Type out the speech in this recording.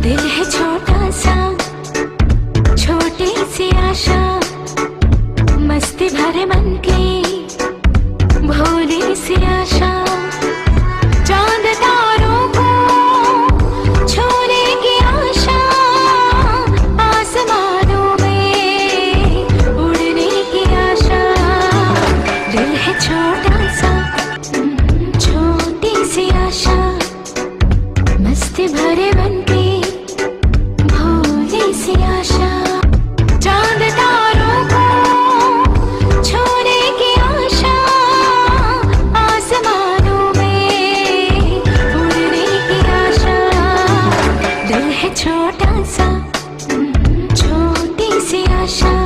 दिल है छोटा सा, छोटी सी आशा, मस्ती भरे मन की भोली सी आशा। चांद तारों को छूने की आशा, आसमानों में उड़ने की आशा। दिल है छोटा सा, छोटी सी आशा, मस्ती भरे मन की भोली सी आशा। चांद तारों को छूने की आशा, आसमानों में उड़ने की आशा। दिल है छोटा सा, छोटी सी आशा।